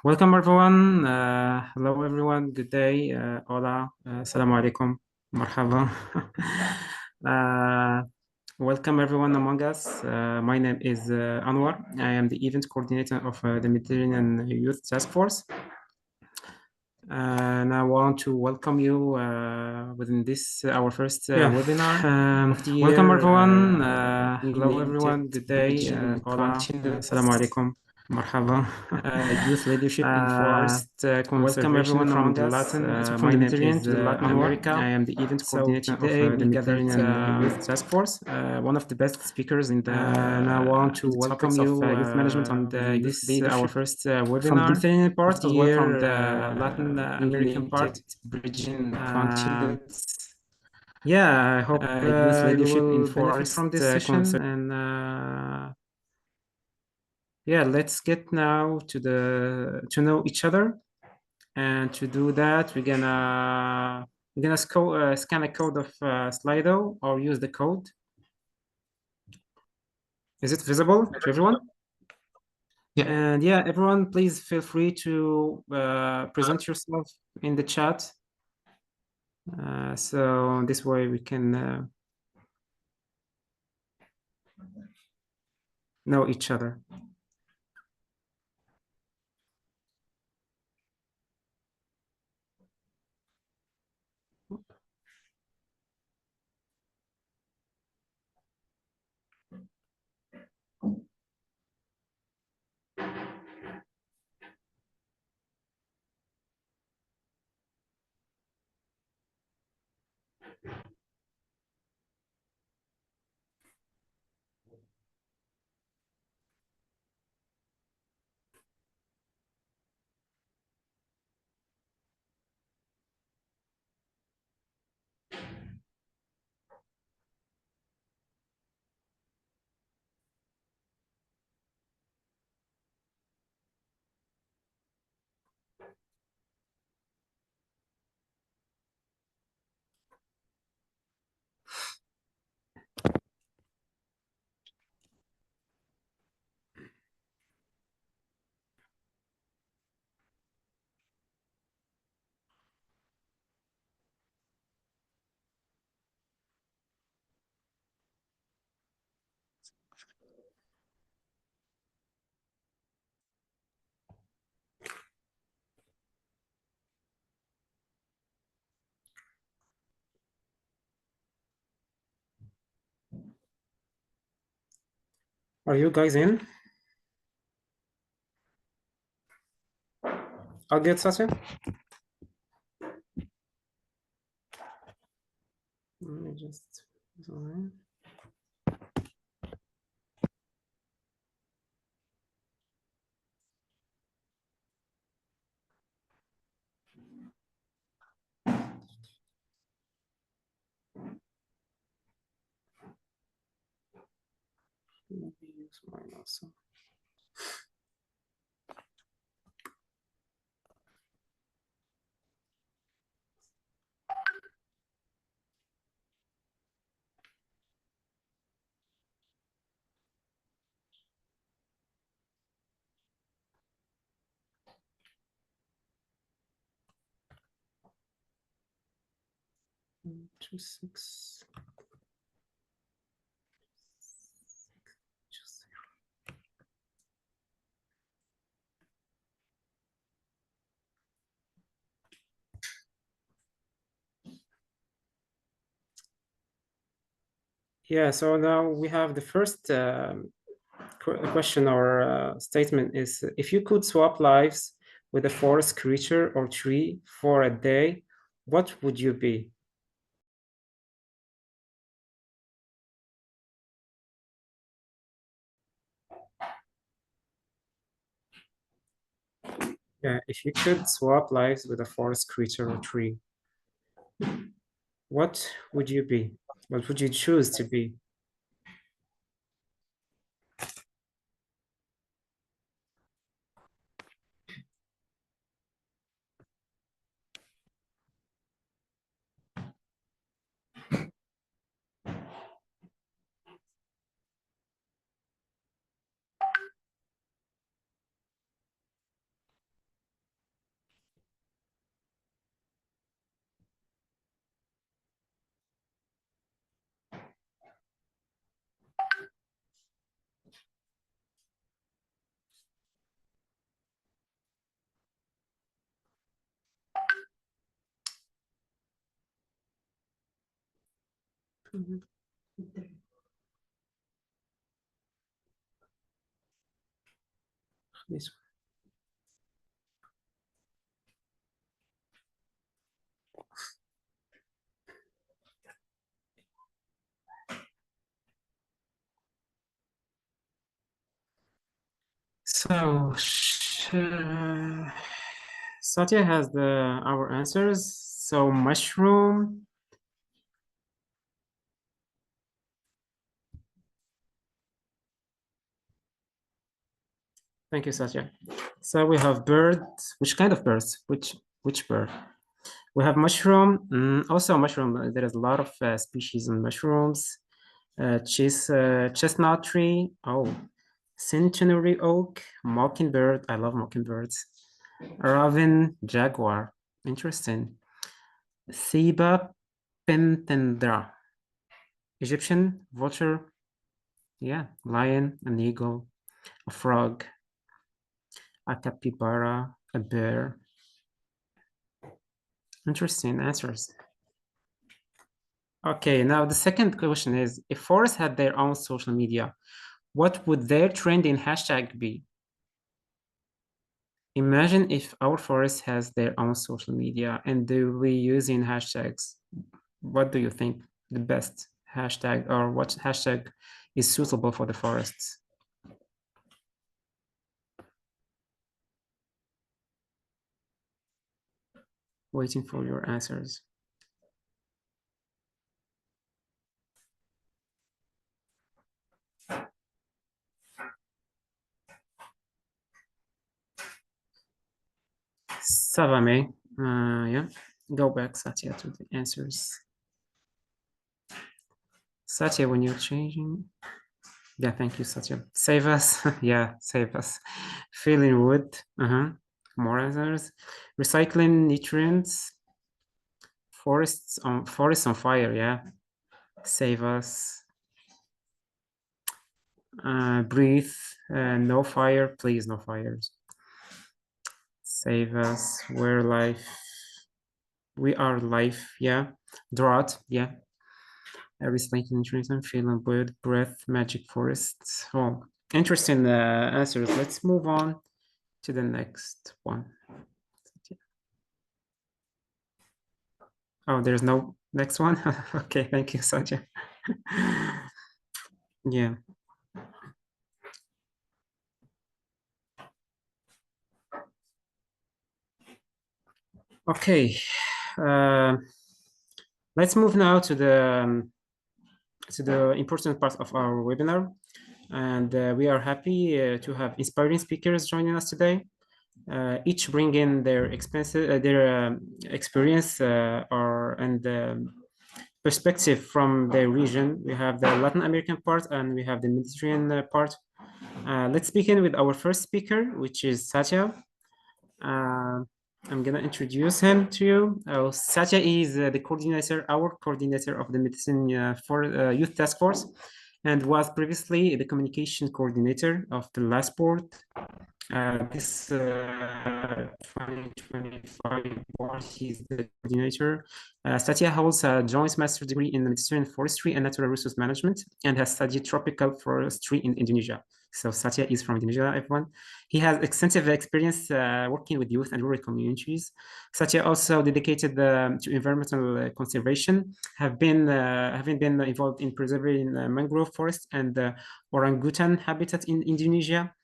Welcome everyone. Hello everyone. Good day. Hola. Assalamu alaikum. Marhaba. Uh, Welcome everyone among us. My name is Anwar. I am the event coordinator of the Mediterranean Youth Task Force. And I want to welcome you within this our first webinar of the year. Welcome everyone. Hello everyone. Good day. Hola. Assalamu alaikum. Marhaba. Youth leadership in forest welcome everyone from the Latin, from the Mediterranean to the Latin America. I am the event coordinator of the Mediterranean Youth Task Force, one of the best speakers in the. And I want to welcome you youth management and this our first webinar from the Mediterranean part as well from the Latin American part, bridging continents. Yeah, I hope youth leadership in forest from this session and. Yeah, let's get now to know each other, and to do that, we're gonna scan a code of Slido or use the code. Is it visible to everyone? Yeah. And yeah, everyone, please feel free to present yourself in the chat. So this way we can know each other. Are you guys in? I'll get started. Let me just. Maybe use mine also. Two, six. Yeah, so now we have the first question or statement is, if you could swap lives with a forest creature or tree for a day, what would you be? Yeah, if you could swap lives with a forest creature or tree, what would you be? What would you choose to be? This one. So Satya has our answers. So mushroom. Thank you, Satya. So we have bird. Which kind of birds? Which bird? We have mushroom. Also mushroom. There is a lot of species in mushrooms. Chestnut tree. Oh, centenary oak. Mockingbird. I love mockingbirds. Raven, jaguar. Interesting. Theba pentandra. Egyptian vulture. Yeah, lion, an eagle, a frog, a capybara, a bear. Interesting answers. Okay, now the second question is, if forests had their own social media, what would their trending hashtag be? Imagine if our forest has their own social media and they will be using hashtags. What do you think the best hashtag, or what hashtag is suitable for the forests? Waiting for your answers. Savame, yeah, go back, Satya, to the answers. Satya, when you're changing, yeah, thank you, Satya. Save us, yeah, save us. Filling wood, more answers. Recycling nutrients. Forests on fire, yeah. Save us. Breathe, no fire, please, no fires. Save us. We're life. We are life, yeah. Drought, yeah. Recycling nutrients, feeling good, breath, magic forests. Oh, interesting answers. Let's move on to the next one. Oh, there's no next one. Okay, thank you, Satya. Yeah. Okay. Let's move now to the important part of our webinar, and we are happy to have inspiring speakers joining us today. Each bring in their experience and perspective from their region. We have the Latin American part and we have the Mediterranean part. Let's begin with our first speaker, which is Satya. I'm gonna introduce him to you. Satya is our coordinator of the Medicine for Youth Task Force, and was previously the communication coordinator of the last board. This 2025 board, he's the coordinator. Satya holds a joint master's degree in Mediterranean forestry and natural resource management, and has studied tropical forestry in Indonesia. So Satya is from Indonesia, everyone. He has extensive experience working with youth and rural communities. Satya also dedicated to environmental conservation, having been involved in preserving mangrove forest and orangutan habitat in Indonesia,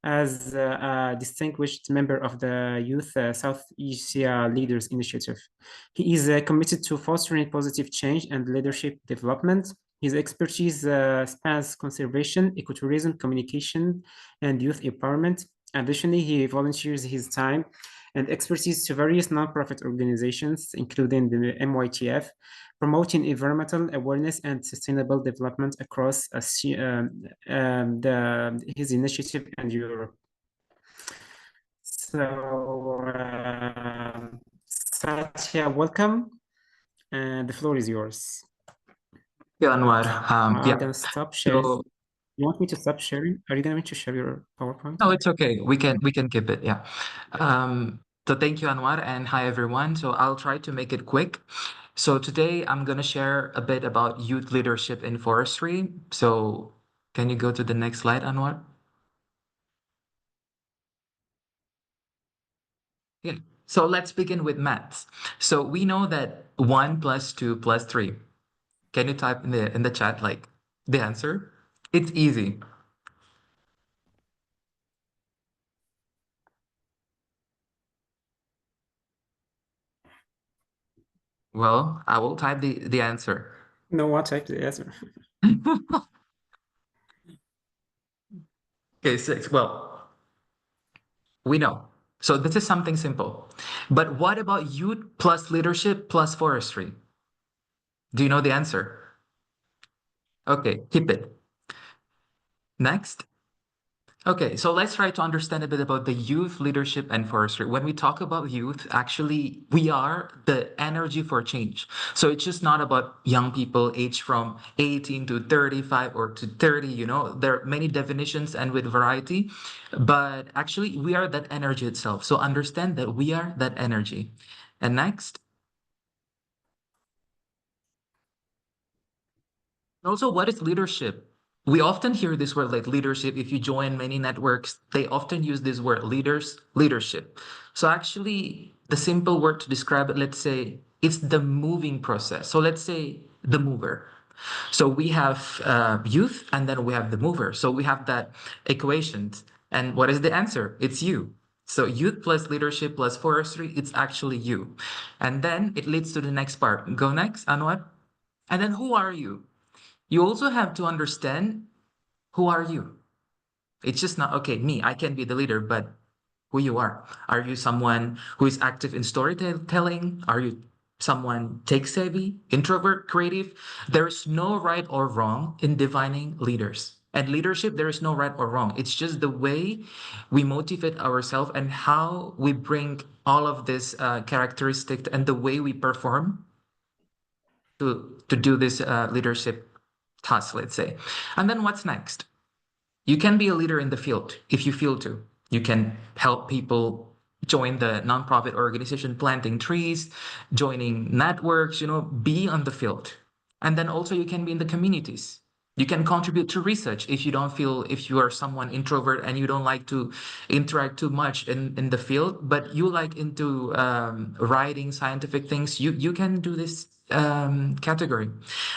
as a distinguished member of the Youth South Asia Leaders Initiative. He is committed to fostering positive change and leadership development. His expertise spans conservation, ecotourism, communication, and youth empowerment. Additionally, he volunteers his time and expertise to various nonprofit organizations, including the MYTF, promoting environmental awareness and sustainable development across his initiative in Europe. So, Satya, welcome, and the floor is yours. Yeah, Anwar. I'm gonna stop sharing. So, you want me to stop sharing? Are you going to share your PowerPoint? No, it's okay. We can keep it. Yeah. So thank you, Anwar, and hi everyone. So I'll try to make it quick. So today I'm going to share a bit about youth leadership in forestry. So can you go to the next slide, Anwar? Yeah. So let's begin with maths. So we know that 1 plus 2 plus 3. Can you type in the chat like the answer? It's easy. Well, I will type the answer. No one typed the answer. Okay, 6. Well, we know. So this is something simple. But what about youth plus leadership plus forestry? Do you know the answer? Okay, keep it. Next. Okay, so let's try to understand a bit about the youth leadership and forestry. When we talk about youth, actually, we are the energy for change. So it's just not about young people aged from 18 to 35 or to 30, there are many definitions and with variety, but actually, we are that energy itself. So understand that we are that energy. And next. Also, what is leadership? We often hear this word like leadership. If you join many networks, they often use this word leadership. So actually, the simple word to describe it, let's say it's the moving process. So let's say the mover. So we have youth and then we have the mover. So we have that equation. And what is the answer? It's you. So youth plus leadership plus forestry, it's actually you. And then it leads to the next part. Go next, Anwar. And then who are you? You also have to understand who are you. It's just not, okay, me, I can be the leader, but who you are. Are you someone who is active in storytelling? Are you someone tech savvy, introvert, creative? There's no right or wrong in defining leaders. And leadership, there is no right or wrong. It's just the way we motivate ourselves and how we bring all of this characteristic and the way we perform to do this leadership task, let's say. And then what's next? You can be a leader in the field if you feel to. You can help people join the nonprofit organization, planting trees, joining networks, be on the field. And then also you can be in the communities. You can contribute to research if you don't feel, if you are someone introvert and you don't like to interact too much in the field, but you like into writing scientific things, you can do this category.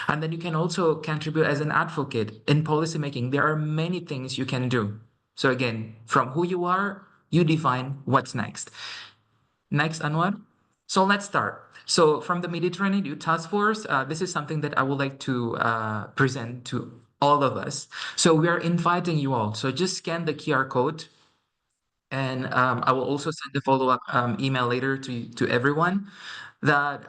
And then you can also contribute as an advocate in policymaking. There are many things you can do. So again, from who you are, you define what's next. Next, Anwar. So let's start. So from the Mediterranean Youth Task Force, this is something that I would like to present to all of us. So we are inviting you all. So just scan the QR code, and I will also send the follow-up email later to everyone that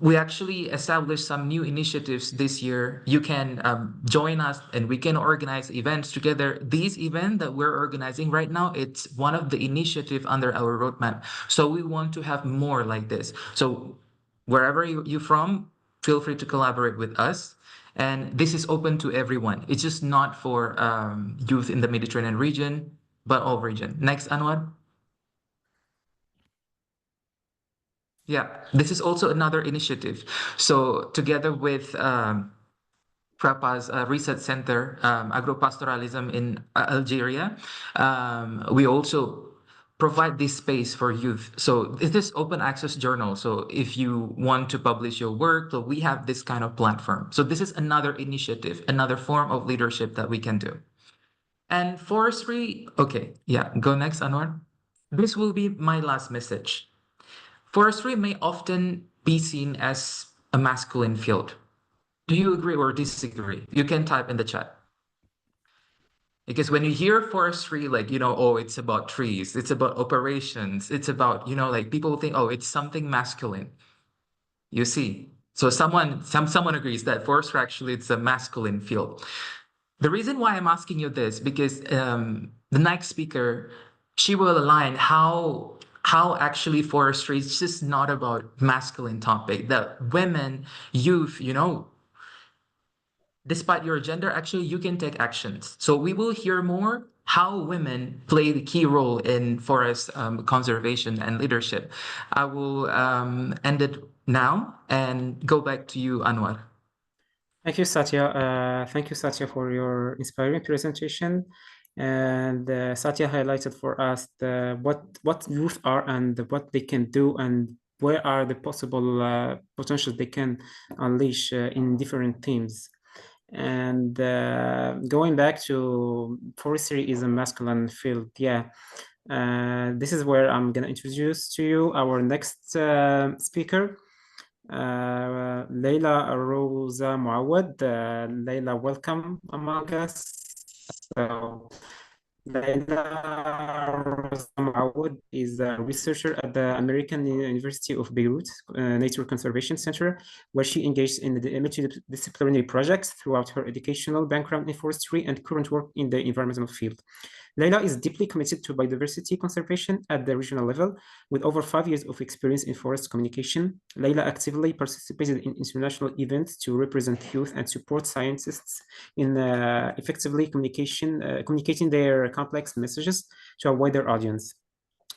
we actually established some new initiatives this year. You can join us and we can organize events together. These events that we're organizing right now, it's one of the initiative under our roadmap. So we want to have more like this. So wherever you're from, feel free to collaborate with us. And this is open to everyone. It's just not for youth in the Mediterranean region, but all region. Next, Anwar. Yeah, this is also another initiative. So together with PREPA's Research Center, Agropastoralism in Algeria, we also provide this space for youth. So it is open access journal. So if you want to publish your work, so we have this kind of platform. So this is another initiative, another form of leadership that we can do. And forestry, okay, yeah, go next, Anwar. This will be my last message. Forestry may often be seen as a masculine field. Do you agree or disagree? You can type in the chat. Because when you hear forestry, like, oh, it's about trees, it's about operations, it's about, like people think, oh, it's something masculine. You see. So someone agrees that forestry actually it's a masculine field. The reason why I'm asking you this, because the next speaker, she will align how actually forestry is just not about masculine topic. That women, youth, despite your gender, actually, you can take actions. So we will hear more how women play the key role in forest conservation and leadership. I will end it now and go back to you, Anwar. Thank you, Satya. Thank you, Satya, for your inspiring presentation. And Satya highlighted for us what youth are and what they can do and where are the possible potentials they can unleash in different teams. And going back to forestry is a masculine field. Yeah. This is where I'm going to introduce to you our next speaker. Leila Rosa Mouawad. Leila, welcome among us. So, Leila Rosa Mouawad is a researcher at the American University of Beirut Nature Conservation Center, where she engaged in the multidisciplinary projects throughout her educational background in forestry and current work in the environmental field. Leila is deeply committed to biodiversity conservation at the regional level. With over 5 years of experience in forest communication, Leila actively participated in international events to represent youth and support scientists in effectively communicating their complex messages to a wider audience.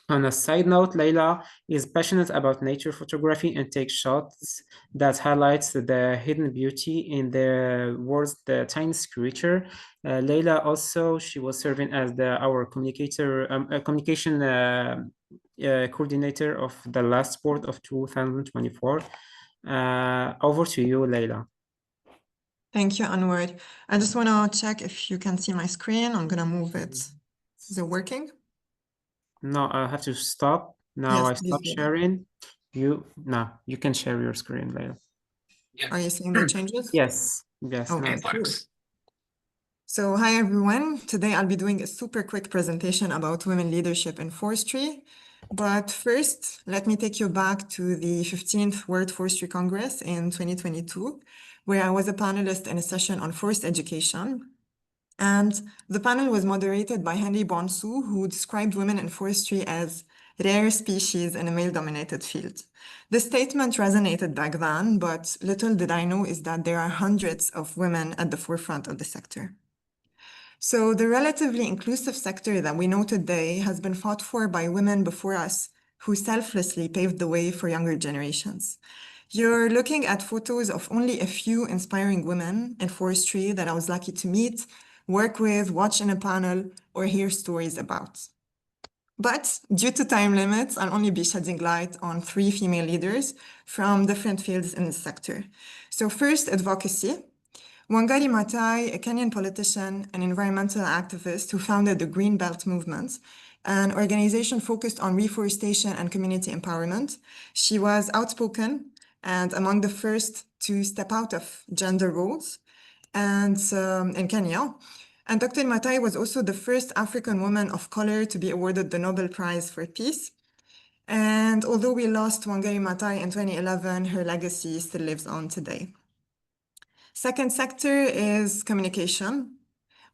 On a side note, Leila is passionate about nature photography and takes shots that highlights the hidden beauty in the world's the tiniest creature. Leila also, she was serving as our communication coordinator of the last board of 2024. Over to you, Leila. Thank you, Anwar. I just want to check if you can see my screen. I'm going to move it. Is it working? No, I have to stop. Now Yes, I stop sharing. You can share your screen, Leila. Are you seeing the changes? Yes. Yes. Okay, nice. cool. So hi, everyone. Today I'll be doing a super quick presentation about women leadership in forestry. But first, let me take you back to the 15th World Forestry Congress in 2022, where I was a panelist in a session on forest education. And the panel was moderated by Henry Bonsu, who described women in forestry as rare species in a male-dominated field. This statement resonated back then, but little did I know is that there are hundreds of women at the forefront of the sector. So the relatively inclusive sector that we know today has been fought for by women before us who selflessly paved the way for younger generations. You're looking at photos of only a few inspiring women in forestry that I was lucky to meet, work with, watch in a panel, or hear stories about. But due to time limits, I'll only be shedding light on 3 female leaders from different fields in the sector. So first, advocacy. Wangari Maathai, a Kenyan politician and environmental activist who founded the Green Belt Movement, an organization focused on reforestation and community empowerment. She was outspoken and among the first to step out of gender roles and in Kenya. And Dr. Maathai was also the first African woman of color to be awarded the Nobel Prize for Peace. And although we lost Wangari Maathai in 2011, her legacy still lives on today. Second sector is communication.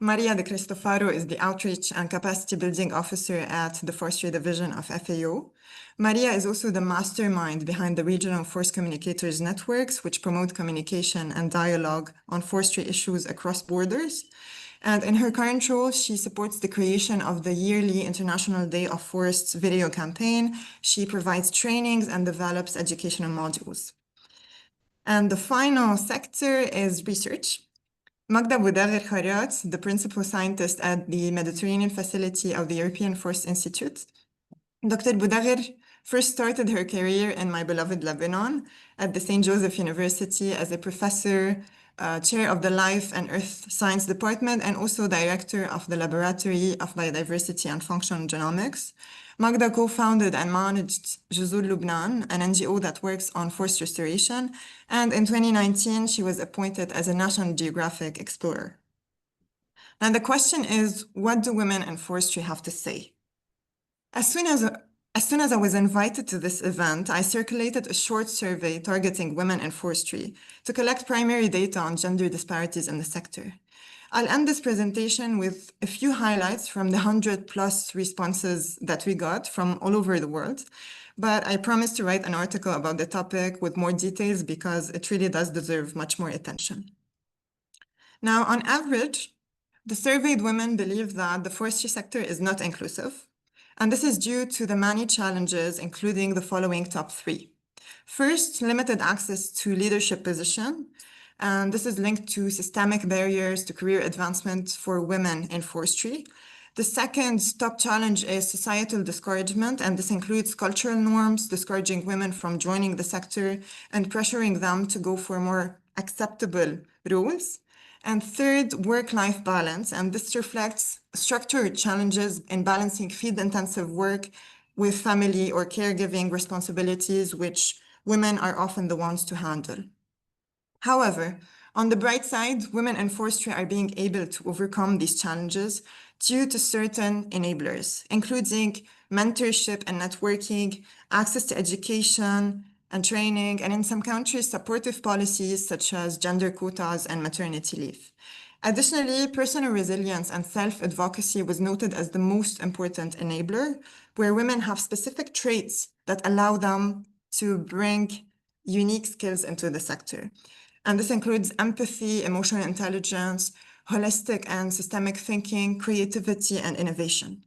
Maria de Cristofaro is the Outreach and Capacity Building Officer at the Forestry Division of FAO. Maria is also the mastermind behind the Regional Forest Communicators Networks, which promote communication and dialogue on forestry issues across borders. And in her current role, she supports the creation of the yearly International Day of Forests video campaign. She provides trainings and develops educational modules. And the final sector is research. Magda Boudagher Khayrat, the principal scientist at the Mediterranean facility of the European Forest Institute. Dr. Boudagher first started her career in my beloved Lebanon at the St. Joseph University as a professor, chair of the Life and Earth Science Department, and also director of the Laboratory of Biodiversity and Functional Genomics. Magda co-founded and managed Juzur Lubnan, an NGO that works on forest restoration. And in 2019, she was appointed as a National Geographic Explorer. And the question is, what do women in forestry have to say? As soon as I was invited to this event, I circulated a short survey targeting women in forestry to collect primary data on gender disparities in the sector. I'll end this presentation with a few highlights from the 100+ responses that we got from all over the world, but I promise to write an article about the topic with more details because it really does deserve much more attention. Now, on average, the surveyed women believe that the forestry sector is not inclusive, and this is due to the many challenges, including the following top 3. First, limited access to leadership position, and this is linked to systemic barriers to career advancement for women in forestry. The second top challenge is societal discouragement, and this includes cultural norms discouraging women from joining the sector and pressuring them to go for more acceptable roles. And third, work-life balance, and this reflects structural challenges in balancing field-intensive work with family or caregiving responsibilities, which women are often the ones to handle. However, on the bright side, women in forestry are being able to overcome these challenges due to certain enablers, including mentorship and networking, access to education and training, and in some countries, supportive policies such as gender quotas and maternity leave. Additionally, personal resilience and self-advocacy was noted as the most important enabler, where women have specific traits that allow them to bring unique skills into the sector. And this includes empathy, emotional intelligence, holistic and systemic thinking, creativity, and innovation.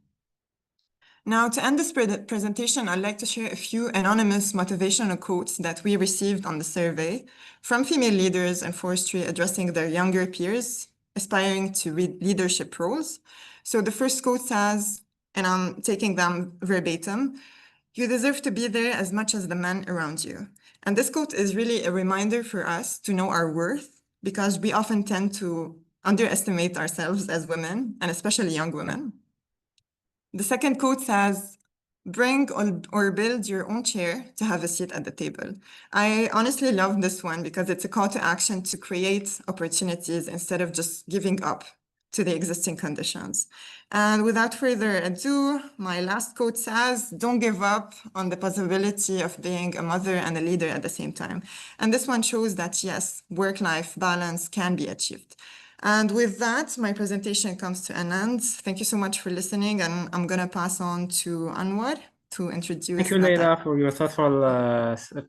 Now, to end this presentation, I'd like to share a few anonymous motivational quotes that we received on the survey from female leaders in forestry addressing their younger peers aspiring to leadership roles. So the first quote says, and I'm taking them verbatim, "You deserve to be there as much as the men around you." And this quote is really a reminder for us to know our worth, because we often tend to underestimate ourselves as women, and especially young women. The second quote says, "Bring or build your own chair to have a seat at the table." I honestly love this one because it's a call to action to create opportunities instead of just giving up to the existing conditions. And without further ado, my last quote says, "Don't give up on the possibility of being a mother and a leader at the same time." And this one shows that, yes, work-life balance can be achieved. And with that, my presentation comes to an end. Thank you so much for listening, and I'm going to pass on to Anwar to introduce. Thank you, Leila, for your thoughtful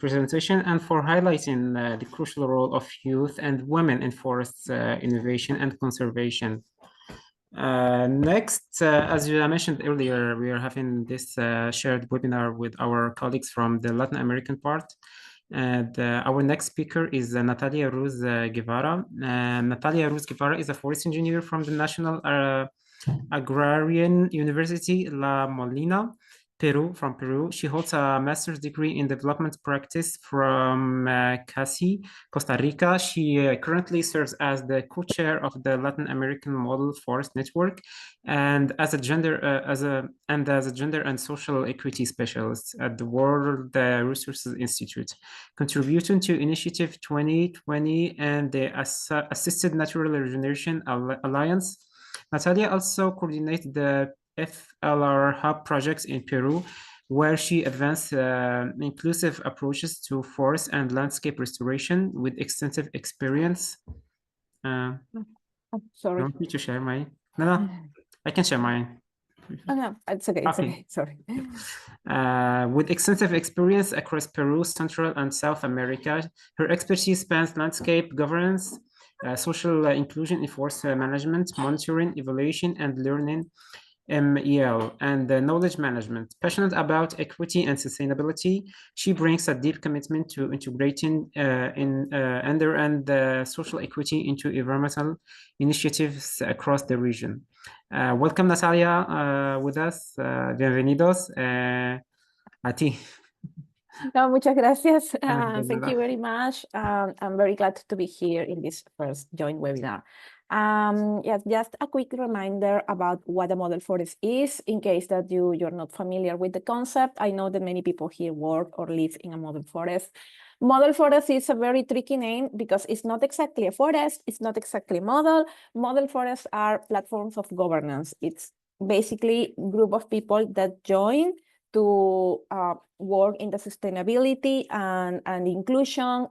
presentation and for highlighting the crucial role of youth and women in forest innovation and conservation. Next, as I mentioned earlier, we are having this shared webinar with our colleagues from the Latin American part. And our next speaker is Natalia Ruiz Guevara. Natalia Ruiz Guevara is a forest engineer from the National Agrarian University La Molina, from Peru. She holds a master's degree in development practice from CASI, Costa Rica. She currently serves as the co-chair of the Latin American Model Forest Network and as a gender and social equity specialist at the World Resources Institute, contributing to Initiative 2020 and the Assisted Natural Regeneration Alliance. Natalia also coordinates the FLR Hub projects in Peru, where she advanced inclusive approaches to forest and landscape restoration with extensive experience. Sorry. You want me to share mine? No, I can share mine. Oh, no, it's okay. It's okay. Sorry. With extensive experience across Peru, Central and South America, her expertise spans landscape governance, social inclusion in forest management, monitoring, evaluation, and learning, MEL, and knowledge management. Passionate about equity and sustainability, she brings a deep commitment to integrating gender and social equity into environmental initiatives across the region. Welcome, Natalia, with us. Bienvenidos. A ti. No, muchas gracias. Thank you very much. I'm very glad to be here in this first joint webinar. Yes, just a quick reminder about what a model forest is, in case that you're not familiar with the concept. I know that many people here work or live in a model forest. Model forest is a very tricky name because it's not exactly a forest, it's not exactly a model. Model forests are platforms of governance. It's basically a group of people that join to work in the sustainability and inclusion,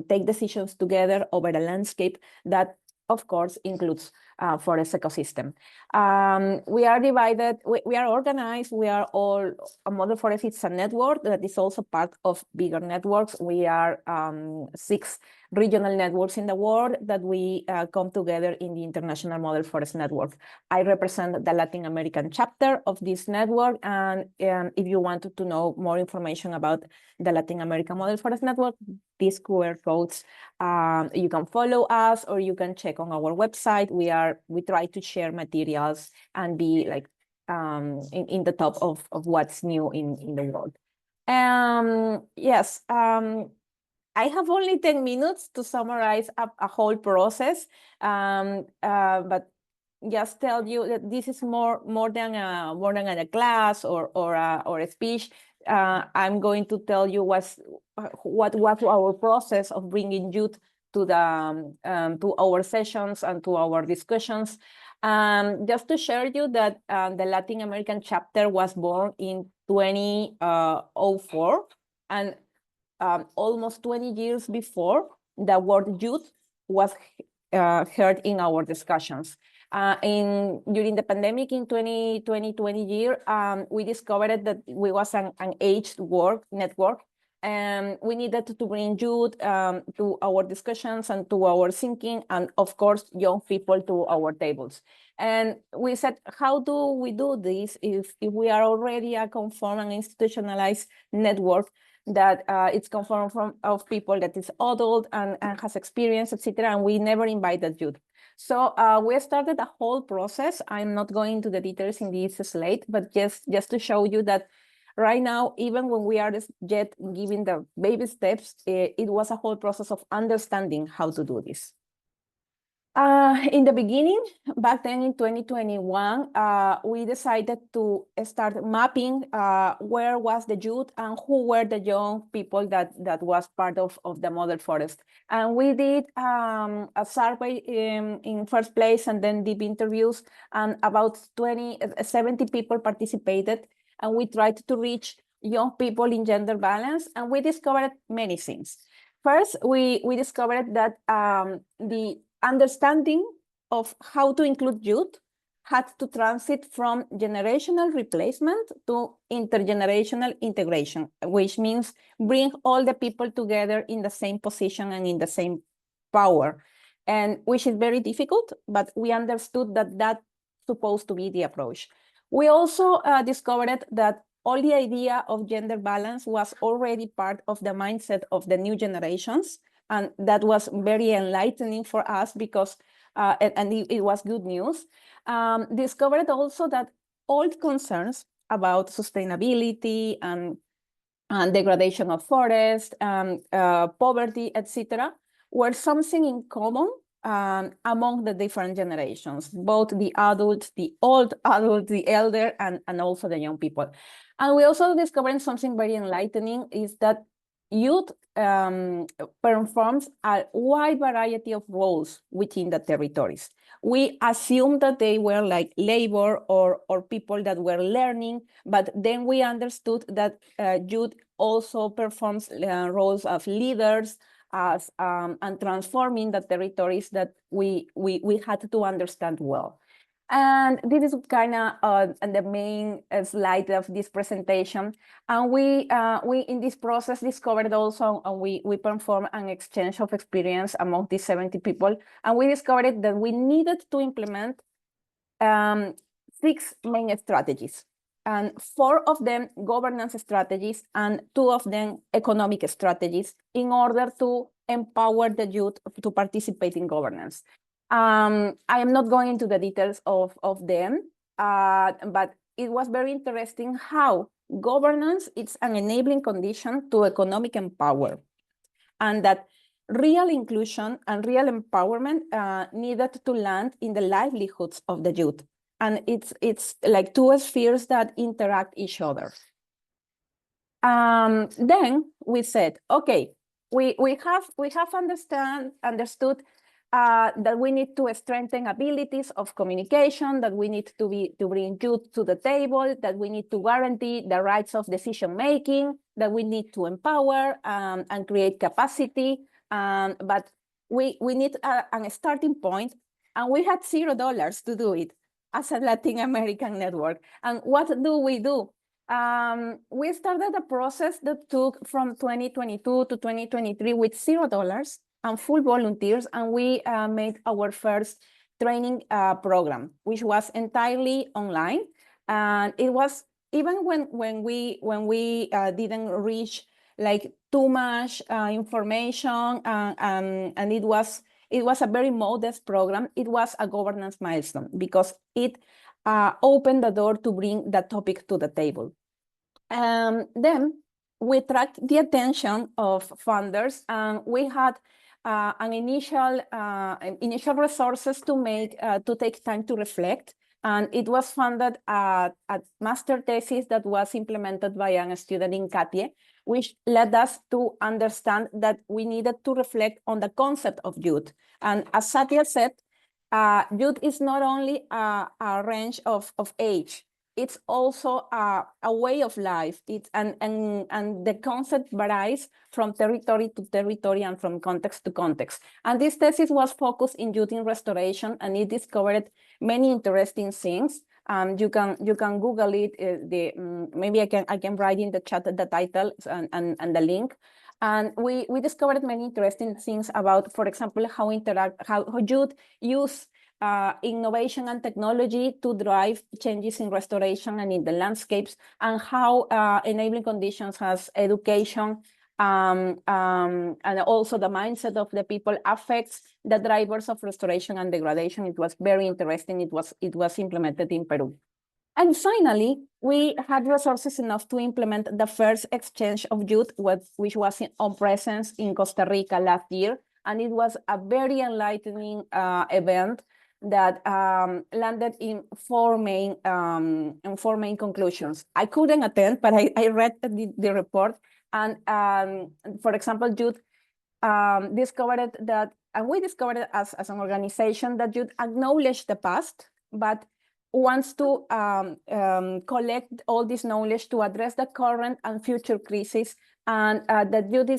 take decisions together over a landscape that, of course, includes forest ecosystem. We are divided, we are organized, we are all, a Model Forest is a network that is also part of bigger networks. We are 6 regional networks in the world that we come together in the International Model Forest Network. I represent the Latin American chapter of this network, and if you wanted to know more information about the Latin American Model Forest Network, these QR codes, you can follow us or you can check on our website. We try to share materials and be like in the top of what's new in the world. Yes, I have only 10 minutes to summarize a whole process, but just tell you that this is more than a class or a speech. I'm going to tell you what was our process of bringing youth to the to our sessions and to our discussions. Just to share you that the Latin American chapter was born in 2004, and almost 20 years before, the word youth was heard in our discussions. During the pandemic in 2020 year, we discovered that we was an aged work network, and we needed to bring youth to our discussions and to our thinking, and of course, young people to our tables. And we said, how do we do this if we are already a conformed and institutionalized network that it's conformed of people that is adult and has experience, etc., and we never invited youth. So we started a whole process. I'm not going into the details in this slide, but just to show you that right now, even when we are yet giving the baby steps, it was a whole process of understanding how to do this. In the beginning, back then in 2021, we decided to start mapping where was the youth and who were the young people that was part of the Model Forest. And we did a survey in first place and then deep interviews, and about 70 people participated, and we tried to reach young people in gender balance, and we discovered many things. First, we discovered that the understanding of how to include youth had to transit from generational replacement to intergenerational integration, which means bring all the people together in the same position and in the same power, and which is very difficult, but we understood that that's supposed to be the approach. We also discovered that all the idea of gender balance was already part of the mindset of the new generations, and that was very enlightening for us because, and it was good news. Discovered also that old concerns about sustainability and degradation of forest, poverty, etc., were something in common among the different generations, both the adults, the old adults, the elder, and also the young people. And we also discovered something very enlightening is that youth performs a wide variety of roles within the territories. We assumed that they were like labor or people that were learning, but then we understood that youth also performs roles of leaders as and transforming the territories that we had to understand well. And this is kind of the main slide of this presentation. And we in this process discovered also, and we performed an exchange of experience among these 70 people. And we discovered that we needed to implement 6 main strategies, and 4 of them governance strategies and 2 of them economic strategies in order to empower the youth to participate in governance. I am not going into the details of them, but it was very interesting how governance is an enabling condition to economic empowerment, and that real inclusion and real empowerment needed to land in the livelihoods of the youth. And it's like 2 spheres that interact each other. Then we said, okay, we have understood that we need to strengthen abilities of communication, that we need to bring youth to the table, that we need to guarantee the rights of decision making, that we need to empower and create capacity. But we need a starting point, and we had $0 to do it. as a Latin American network. And what do? We started a process that took from 2022 to 2023 with $0 and full volunteers, and we made our first training program, which was entirely online. And it was, even when we didn't reach like too much information, and it was a very modest program. It was a governance milestone because it opened the door to bring that topic to the table. Then we tracked the attention of funders, and we had an initial resources to take time to reflect. And it was funded a master thesis that was implemented by a student in CATIE, which led us to understand that we needed to reflect on the concept of youth. And as Satya said, youth is not only a range of age, it's also a way of life. And the concept varies from territory to territory and from context to context. And this thesis was focused in youth in restoration, and it discovered many interesting things. You can Google it. Maybe I can write in the chat the title and the link. And we discovered many interesting things about, for example, how youth use innovation and technology to drive changes in restoration and in the landscapes, and how enabling conditions has education and also the mindset of the people affects the drivers of restoration and degradation. It was very interesting. It was implemented in Peru. And finally, we had resources enough to implement the first exchange of youth, which was on presence in Costa Rica last year. And it was a very enlightening event that landed in four main conclusions. I couldn't attend, but I read the report. And for example, youth discovered that, and we discovered as an organization, that youth acknowledge the past, but wants to collect all this knowledge to address the current and future crises, and that youth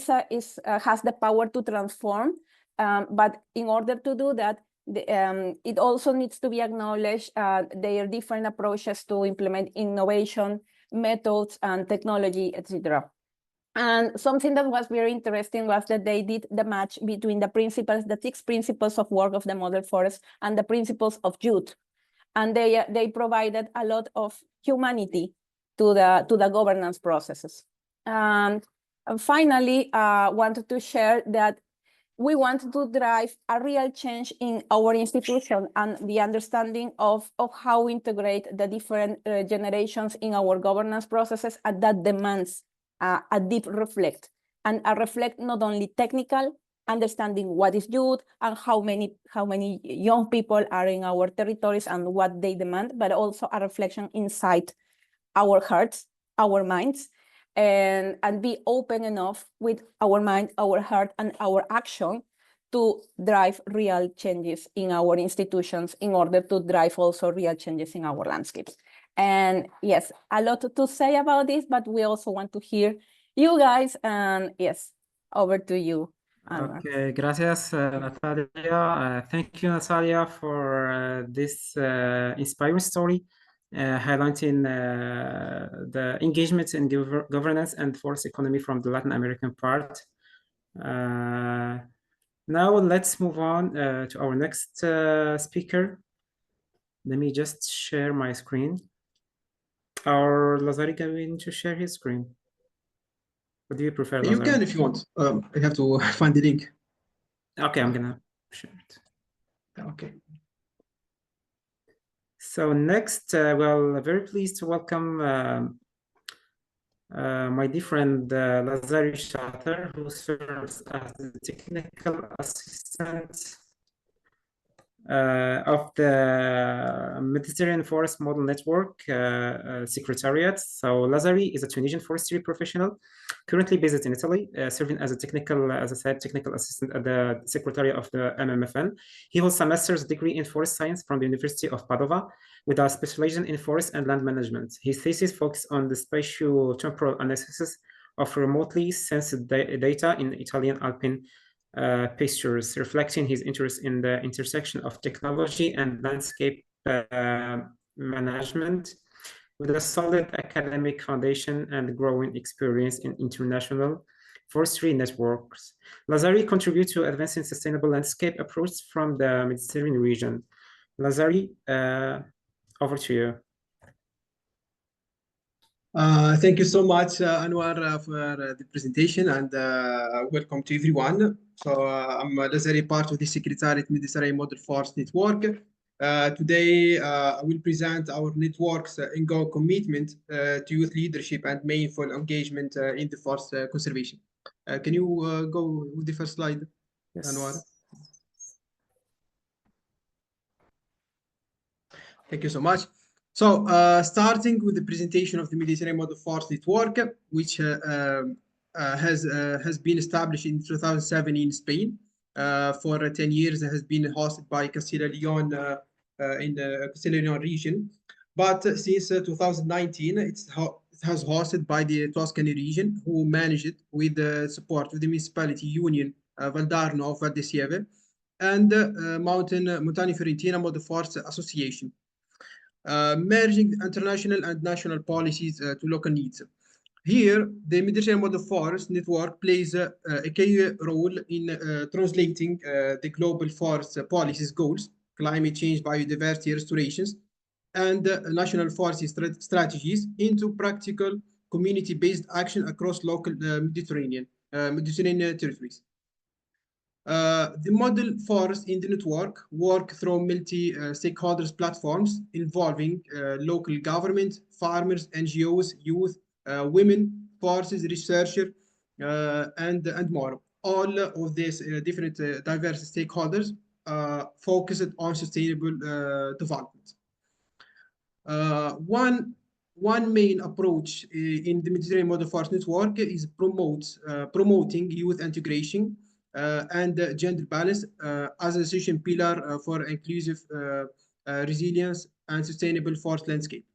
has the power to transform. But in order to do that, it also needs to be acknowledged their different approaches to implement innovation, methods, and technology, etc. And something that was very interesting was that they did the match between the 6 principles of work of the model forest and the principles of youth. And they provided a lot of humanity to the governance processes. And finally, wanted to share that we want to drive a real change in our institution and the understanding of how we integrate the different generations in our governance processes, and that demands a deep reflect, and a reflect not only technical, understanding what is youth and how many young people are in our territories and what they demand, but also a reflection inside our hearts, our minds, and be open enough with our mind, our heart, and our action to drive real changes in our institutions in order to drive also real changes in our landscapes. And yes, a lot to say about this, but we also want to hear you guys. And yes, over to you, Anwar. Okay, gracias, Natalia. Thank you, Natalia, for this inspiring story, highlighting the engagement in governance and forest economy from the Latin American part. Now let's move on to our next speaker. Let me just share my screen. Or Lazari going to share his screen? What do you prefer, Lazari? You can if you want. I have to find the link. Okay, I'm gonna share it. Okay. So next, well, very pleased to welcome my dear friend Lazari Shatter, who serves as the technical assistant of the Mediterranean Forest Model Network Secretariat. So Lazari is a Tunisian forestry professional, currently based in Italy, serving as a technical, as I said, technical assistant at the Secretariat of the MMFN. He holds a master's degree in forest science from the University of Padova, with a specialization in forest and land management. His thesis focused on the spatio-temporal analysis of remotely sensed data in Italian alpine pastures, reflecting his interest in the intersection of technology and landscape management with a solid academic foundation and growing experience in international forestry networks. Lazari contributes to advancing sustainable landscape approach from the Mediterranean region. Lazari, over to you. Thank you so much, Anwar, for the presentation, and welcome to everyone. So I'm Lazari, part of the Secretariat Mediterranean Model Forest Network. Today, I will present our network's ongoing commitment to youth leadership and meaningful engagement in the forest conservation. Can you go with the first slide, Anwar? Yes. Thank you so much. So, starting with the presentation of the Mediterranean Model Forest Network, which has been established in 2007 in Spain. For 10 years, it has been hosted by Castilla y León in the Castilla y León region. But since 2019, it has hosted by the Tuscany region, who managed it with the support of the municipality union Valdarno of Valdesieve and Montagna Fiorentina Model Forest Association. Merging international and national policies to local needs. Here, the Mediterranean Model Forest Network plays a key role in translating the global forest policies goals, climate change, biodiversity restorations, and national forest strategies into practical community-based action across local Mediterranean territories. The model forest in the network work through multi-stakeholders platforms involving local government, farmers, NGOs, youth, women, forces, researchers, and more. All of these different diverse stakeholders focused on sustainable development. One main approach in the Mediterranean Model Forest Network is promoting youth integration and gender balance as a essential pillar for inclusive resilience and sustainable forest landscape.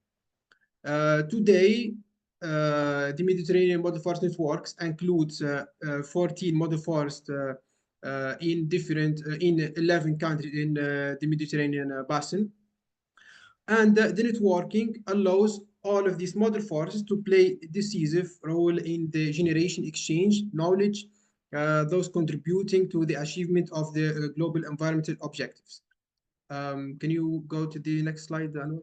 Today, the Mediterranean Model Forest Networks includes 14 model forests in 11 countries in the Mediterranean basin. And the networking allows all of these model forests to play a decisive role in the generation exchange, knowledge, those contributing to the achievement of the global environmental objectives. Can you go to the next slide, Anwar?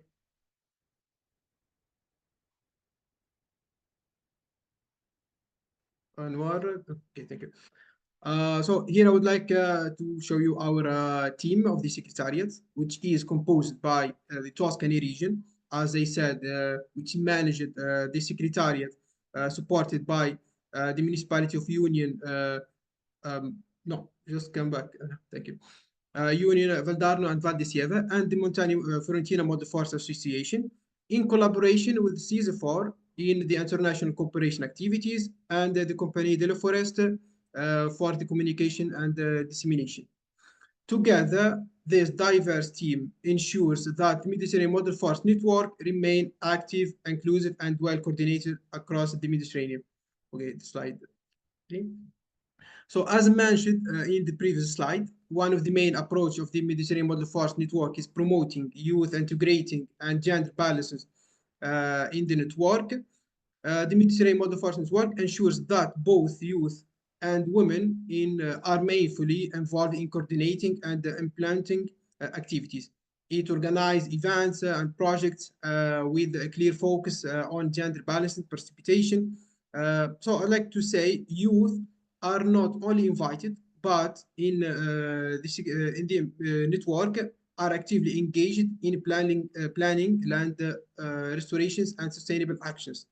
Anwar, okay, thank you. So here I would like to show you our team of the Secretariat, which is composed by the Tuscany region, as I said, which managed the Secretariat, supported by the municipality of Union. No, just come back. Thank you. Union Valdarno and Valdesieve, and the Montagna Fiorentina Model Forest Association, in collaboration with CISFOR in the international cooperation activities and the Compagnie de la Foreste for the communication and dissemination. Together, this diverse team ensures that the Mediterranean Model Forest Network remain active, inclusive, and well coordinated across the Mediterranean. Okay, the slide. Okay. So as mentioned in the previous slide, one of the main approach of the Mediterranean Model Forest Network is promoting youth integrating and gender balances in the network. The Mediterranean Model Forest Network ensures that both youth and women are meaningfully involved in coordinating and implementing activities. It organizes events and projects with a clear focus on gender balance and participation. So I'd like to say youth are not only invited, but in the network are actively engaged in planning land restorations and sustainable actions.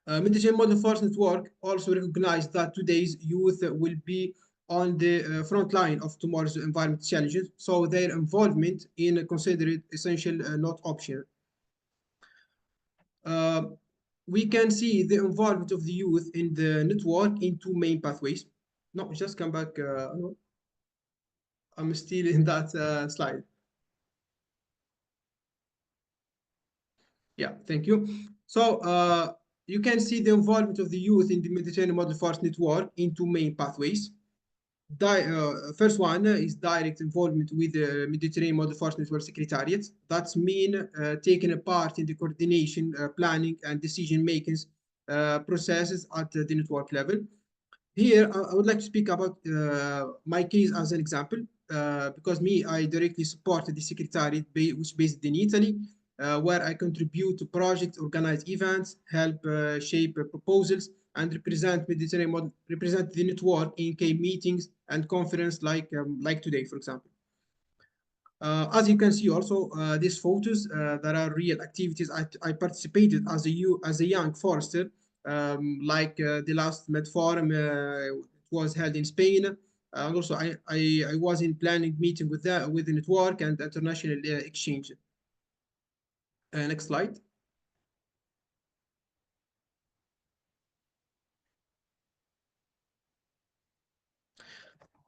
Mediterranean Model Forest Network also recognized that today's youth will be on the front line of tomorrow's environment challenges, so their involvement in considered essential, not optional. We can see the involvement of the youth in the network in two main pathways. No, just come back. I'm still in that slide. Yeah, thank you. So you can see the involvement of the youth in the Mediterranean Model Forest Network in two main pathways. First one is direct involvement with the Mediterranean Model Force Network Secretariat. That's mean taking a part in the coordination, planning, and decision-making processes at the network level. Here, I would like to speak about my case as an example, because I directly supported the Secretariat, which is based in Italy, where I contribute to projects, organize events, help shape proposals, and represent the network in key meetings and conference like today, for example. As you can see also, these photos, there are real activities. I participated as a young forester, like the last Med Forum was held in Spain. And also I was in planning meeting with the network and international exchange. Next slide.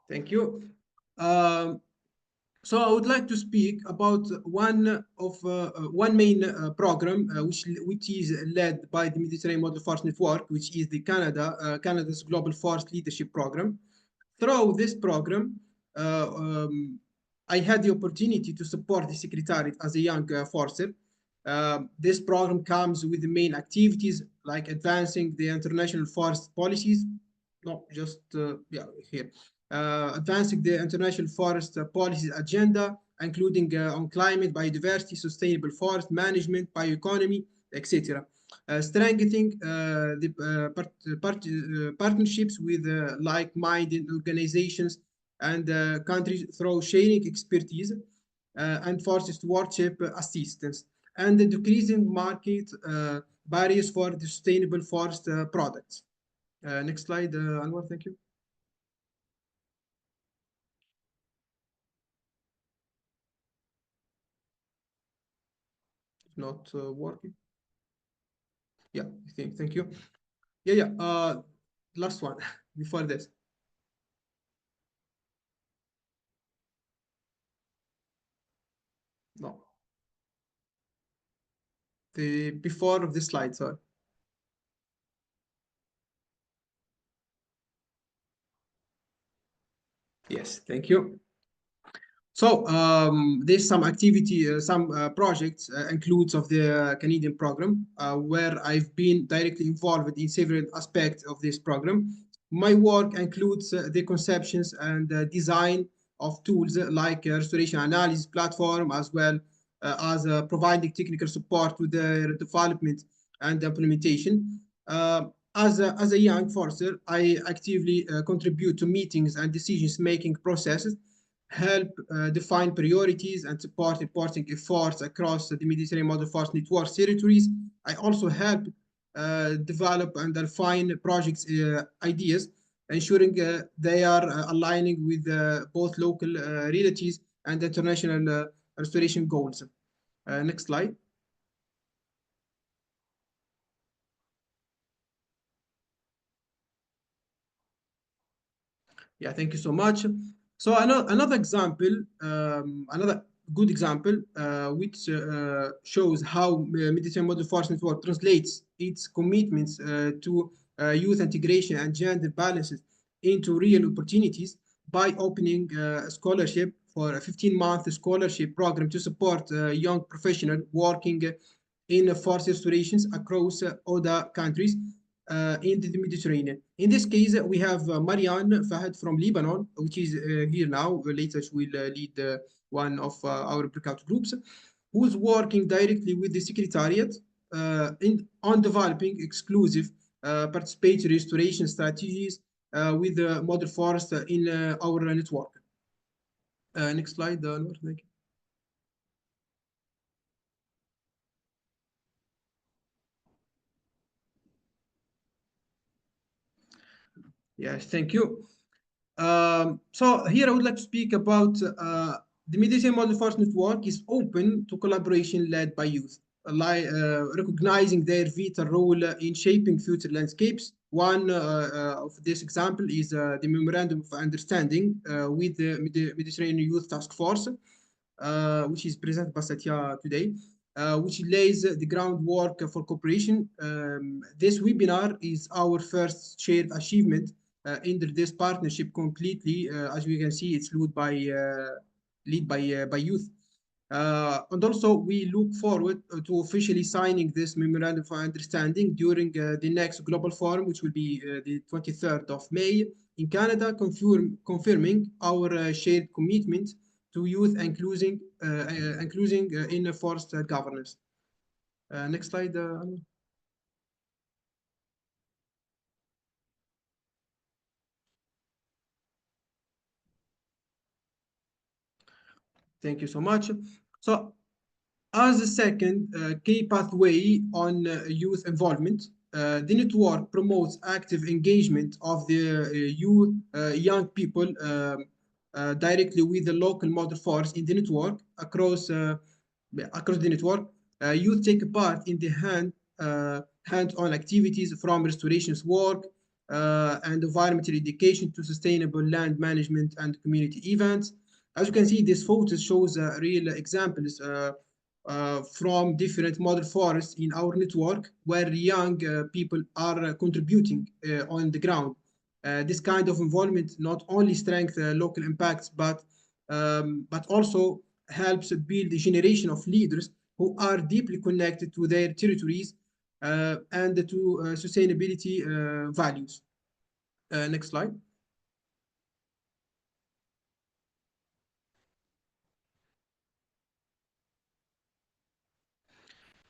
Thank you. So I would like to speak about one main program which is led by the Mediterranean Model Force Network, which is the Canada's Global Force Leadership Program. Through this program, I had the opportunity to support the Secretariat as a young forester. This program comes with the main activities like advancing the international forest policies. No, just yeah, here. Advancing the international forest policy agenda, including on climate, biodiversity, sustainable forest management, bioeconomy, etc. Strengthening the partnerships with like-minded organizations and countries through sharing expertise and forest stewardship assistance, and decreasing market barriers for the sustainable forest products. Next slide, Anwar, thank you. Not working. Yeah, thank you. Yeah. Last one before this. No. The before of this slide, sorry. Yes, thank you. So there's some activity, some projects includes of the Canadian program where I've been directly involved in several aspects of this program. My work includes the conceptions and design of tools like restoration analysis platform, as well as providing technical support to their development and implementation. As a young forester, I actively contribute to meetings and decisions-making processes, help define priorities and support reporting efforts across the Mediterranean Model Force Network territories. I also help develop and refine projects ideas, ensuring they are aligning with both local realities and international restoration goals. Next slide. Yeah, thank you so much. So another example, another good example, which shows how Mediterranean Model Force Network translates its commitments to youth integration and gender balances into real opportunities by opening a scholarship for a 15-month scholarship program to support young professionals working in forest restorations across other countries in the Mediterranean. In this case, we have Marianne Fahad from Lebanon, which is here now. Later, she will lead one of our breakout groups, who's working directly with the Secretariat on developing exclusive participatory restoration strategies with the model forest in our network. Next slide, Anwar, thank you. Yes, thank you. So here I would like to speak about the Mediterranean Model Force Network is open to collaboration led by youth, recognizing their vital role in shaping future landscapes. One of this example is the Memorandum of Understanding with the Mediterranean Youth Task Force, which is presented by Satya today, which lays the groundwork for cooperation. This webinar is our first shared achievement enter this partnership completely. As we can see, it's led by youth. And also, we look forward to officially signing this memorandum of understanding during the next global forum, which will be the 23rd of May in Canada, confirming our shared commitment to youth inclusion in forest governance. Next slide. Thank you so much. So, as a second key pathway on youth involvement, the network promotes active engagement of the young people directly with the local model force in the network across the network. Youth take part in the hands-on activities from restorations work and environmental education to sustainable land management and community events. As you can see, this photo shows real examples from different model forests in our network where young people are contributing on the ground. This kind of involvement not only strengthens local impacts, but also helps build a generation of leaders who are deeply connected to their territories and to sustainability values. Next slide.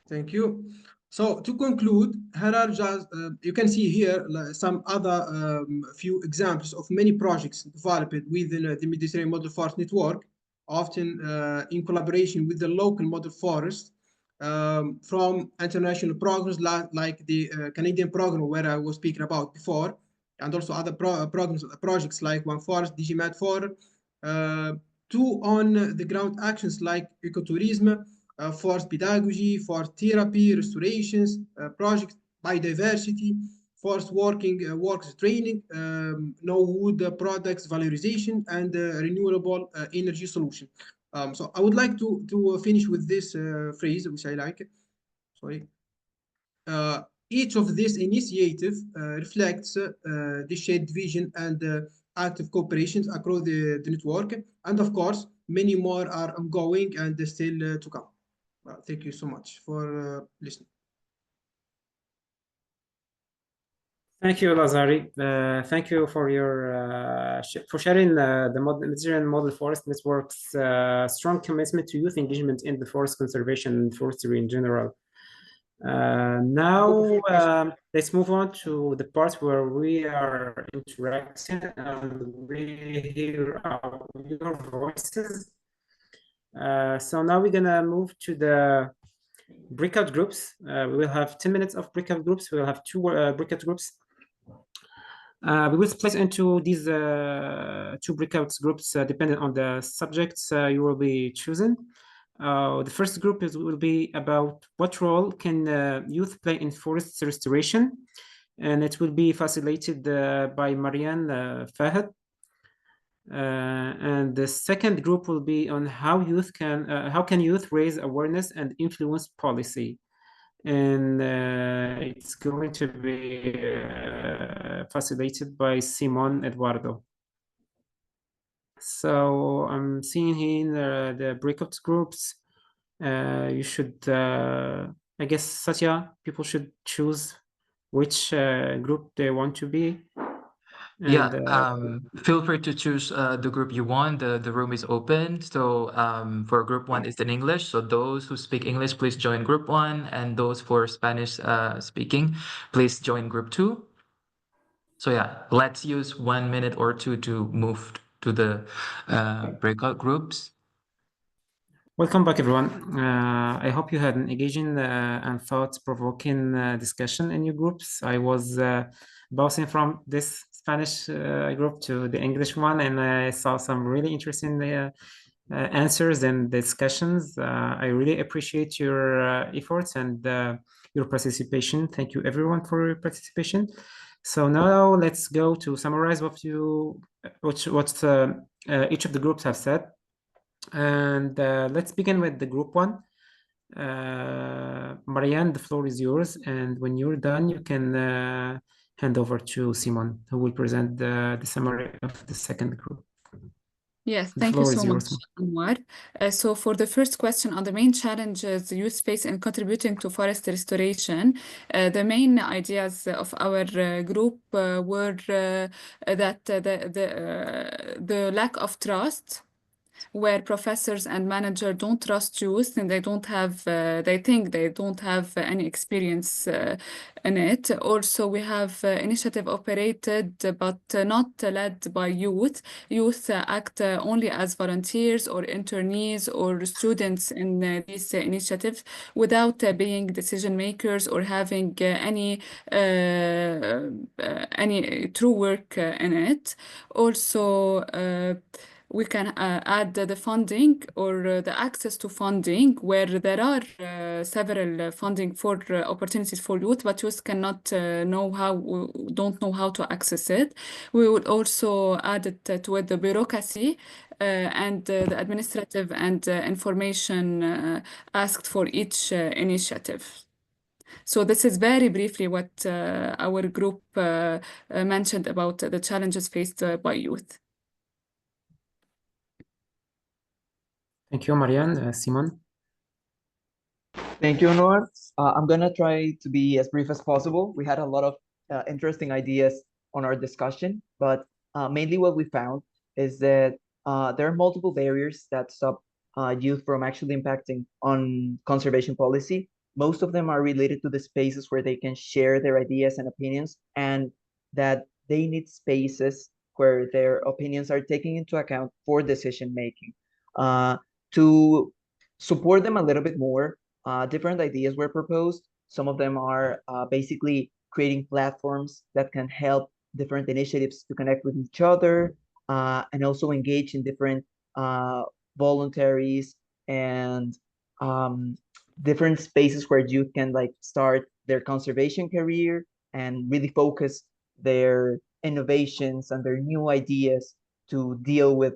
Thank you. So to conclude, here are just, you can see here some other few examples of many projects developed within the Mediterranean Model Forest Network, often in collaboration with the local model forest from international programs like the Canadian program where I was speaking about before, and also other projects like One Forest, DigiMat4, to on-the-ground actions like ecotourism, forest pedagogy, forest therapy, restorations, project biodiversity, forest works training, no-wood products valorization, and renewable energy solution. So I would like to finish with this phrase, which I like. Sorry. Each of these initiatives reflects the shared vision and active cooperations across the network. And of course, many more are ongoing and still to come. Thank you so much for listening. Thank you, Lazari. Thank you for your for sharing the Mediterranean Model Forest Network's strong commitment to youth engagement in the forest conservation and forestry in general. Now, let's move on to the part where we are interacting and we hear your voices. So now we're gonna move to the breakout groups. We will have 10 minutes of breakout groups. We will have two breakout groups. We will split into these two breakout groups depending on the subjects you will be choosing. The first group will be about what role can youth play in forest restoration, and it will be facilitated by Marianne Fahad. And the second group will be on how can youth raise awareness and influence policy, and it's going to be facilitated by Simon Eduardo. So I'm seeing here the breakout groups. You should, I guess, Satya, people should choose which group they want to be. And, feel free to choose the group you want. The room is open. So for group 1 is in English. So those who speak English, please join group 1. And those for Spanish speaking, please join group 2. So yeah, let's use 1 minute or 2 to move to the breakout groups. Welcome back, everyone. I hope you had an engaging and thought-provoking discussion in your groups. I was bouncing from this Spanish group to the English one, and I saw some really interesting answers and discussions. I really appreciate your efforts and your participation. Thank you, everyone, for your participation. So now let's go to summarize what each of the groups have said. And let's begin with the group 1. Marianne, the floor is yours. And when you're done, you can hand over to Simon, who will present the summary of the second group. Yes, The thank you floor so is yours. much, Anwar. So for the first question on the main challenges the youth face in contributing to forest restoration, the main ideas of our group were that the lack of trust, where professors and managers don't trust youth and they don't have, they think they don't have any experience in it. Also, we have initiative operated but not led by youth. Youth act only as volunteers or internees or students in these initiatives without being decision makers or having any true work in it. Also, we can add the funding or the access to funding, where there are several funding for opportunities for youth, but youth cannot don't know how to access it. We would also add it to the bureaucracy and the administrative and information asked for each initiative. So this is very briefly what our group mentioned about the challenges faced by youth. Thank you, Marianne. Simon? Thank you, Noor. I'm going to try to be as brief as possible. We had a lot of interesting ideas on our discussion, but mainly what we found is that there are multiple barriers that stop youth from actually impacting on conservation policy. Most of them are related to the spaces where they can share their ideas and opinions, and that they need spaces where their opinions are taken into account for decision making. To support them a little bit more, different ideas were proposed. Some of them are basically creating platforms that can help different initiatives to connect with each other and also engage in different voluntaries and different spaces where youth can like start their conservation career and really focus their innovations and their new ideas to deal with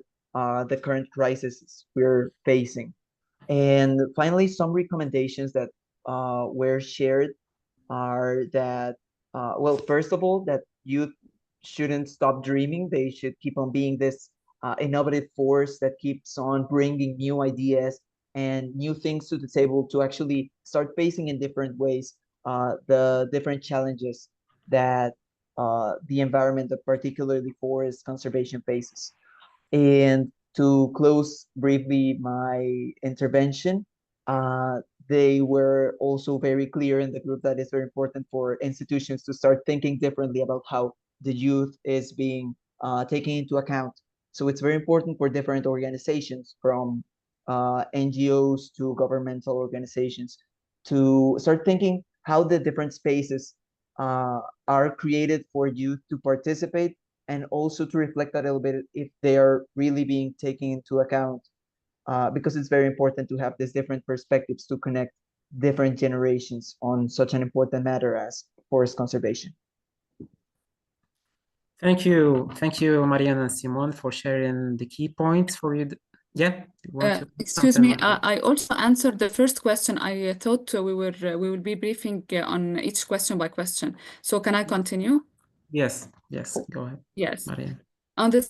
the current crisis we're facing. And finally, some recommendations that were shared are that, well, first of all, that youth shouldn't stop dreaming. They should keep on being this innovative force that keeps on bringing new ideas and new things to the table to actually start facing in different ways the different challenges that the environment, particularly forest conservation, faces. And to close briefly my intervention, they were also very clear in the group that it's very important for institutions to start thinking differently about how the youth is being taken into account. So it's very important for different organizations, from NGOs to governmental organizations, to start thinking how the different spaces are created for youth to participate, and also to reflect a little bit if they are really being taken into account, because it's very important to have these different perspectives to connect different generations on such an important matter as forest conservation. Thank you, Marianne and Simon, for sharing the key points for you. Yeah, you want to excuse me, I also answered the first question. I thought we will be briefing on each question by question. So can I continue? Yes, go ahead. Yes. Marianne. On the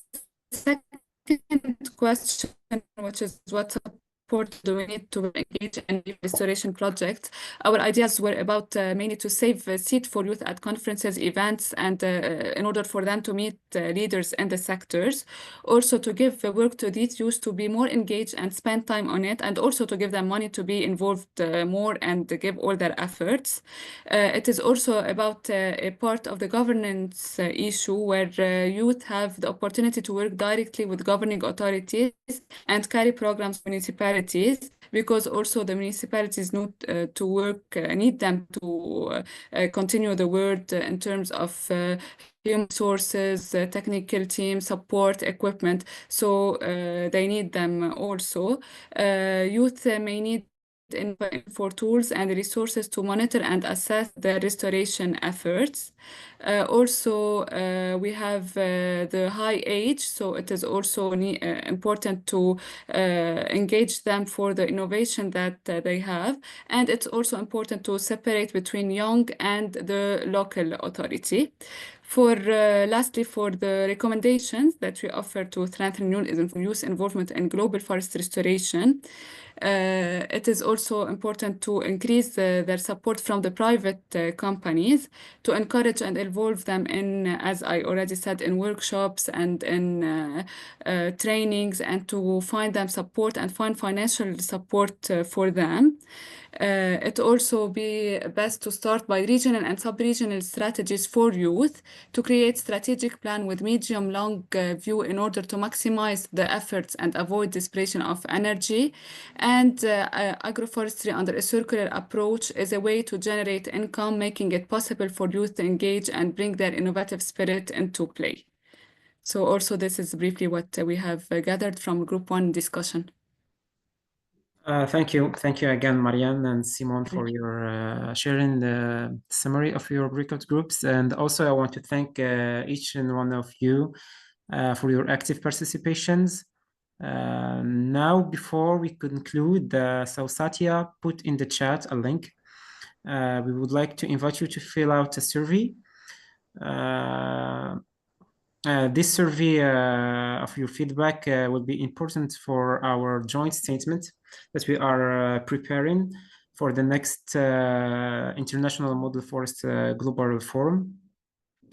second question, which is what support do we need to engage in restoration projects, our ideas were about mainly to save a seat for youth at conferences, events, and in order for them to meet leaders in the sectors. Also to give work to these youth to be more engaged and spend time on it, and also to give them money to be involved more and give all their efforts. It is also about a part of the governance issue, where youth have the opportunity to work directly with governing authorities and carry programs for municipalities, because also the municipalities need them to continue the work in terms of human resources, technical team, support, equipment. So they need them also. Youth may need for tools and resources to monitor and assess the restoration efforts. Also, we have the high age, so it is also important to engage them for the innovation that they have. And it's also important to separate between young and the local authority. Lastly, for the recommendations that we offer to strengthen youth involvement in global forest restoration, it is also important to increase their support from the private companies, to encourage and involve them in, as I already said, in workshops and in trainings, and to find them support and find financial support for them. It also be best to start by regional and sub-regional strategies for youth, to create strategic plan with medium-long view in order to maximize the efforts and avoid dispersion of energy. And agroforestry under a circular approach is a way to generate income, making it possible for youth to engage and bring their innovative spirit into play. So also this is briefly what we have gathered from Group 1 discussion. Thank you again, Marianne and Simon, for your sharing the summary of your breakout groups. And also I want to thank each and one of you for your active participations. Now, before we conclude, so Satya put in the chat a link. We would like to invite you to fill out a survey. This survey of your feedback will be important for our joint statement that we are preparing for the next International Model Forest Global Forum.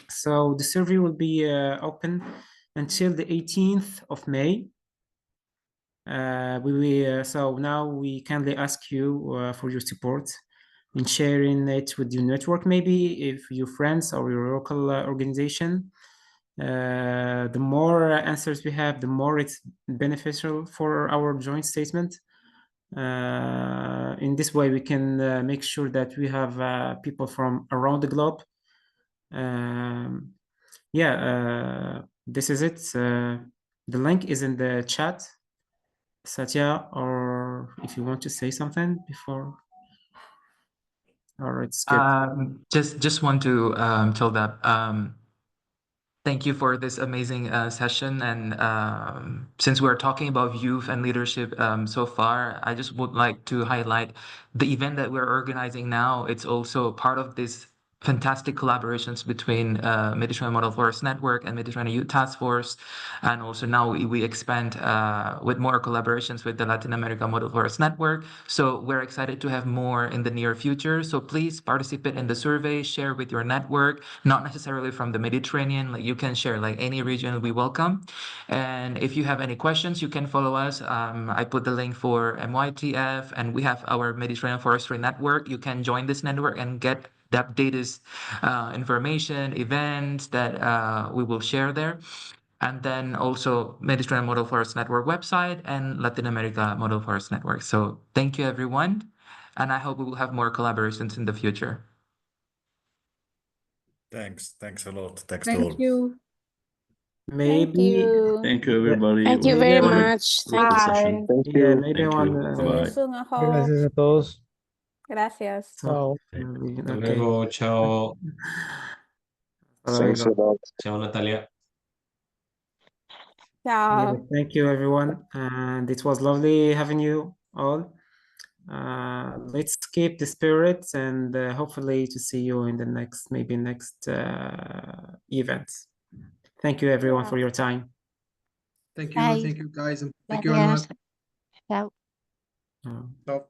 So the survey will be open until the 18th of May. So now we kindly ask you for your support in sharing it with your network, maybe if your friends or your local organization. The more answers we have, the more it's beneficial for our joint statement. In this way, we can make sure that we have people from around the globe. This is it. The link is in the chat. Satya, or if you want to say something before, or it's good. Just want to tell that thank you for this amazing session. And since we're talking about youth and leadership so far, I just would like to highlight the event that we're organizing now. It's also part of this fantastic collaborations between Mediterranean Model Forest Network and Mediterranean Youth Task Force. And also now we expand with more collaborations with the Latin America Model Forest Network. So we're excited to have more in the near future. So please participate in the survey, share with your network, not necessarily from the Mediterranean, like you can share like any region we welcome. And if you have any questions, you can follow us. I put the link for MYTF, and we have our Mediterranean Forestry Network. You can join this network and get the updated information, events that we will share there. And then also Mediterranean Model Forest Network website and Latin America Model Forest Network. So thank you, everyone. And I hope we will have more collaborations in the future. Thanks a lot. Thanks Thank to all. you. Maybe. Thank you, everybody. Thank you very much. Great discussion. Bye. Yeah, maybe Thank one. you. See you Bye-bye. soon, I hope. Gracias a todos. Gracias. Chao. Hasta Okay. luego, chao. Thanks a lot. Chao, Natalia. Ciao. Thank you, everyone. And it was lovely having you all. Let's keep the spirit and hopefully to see you in the next, maybe next event. Thank you, everyone, for your time. Thank you. Bye. Thank you, guys. And thank you, everyone. Ciao. Ciao.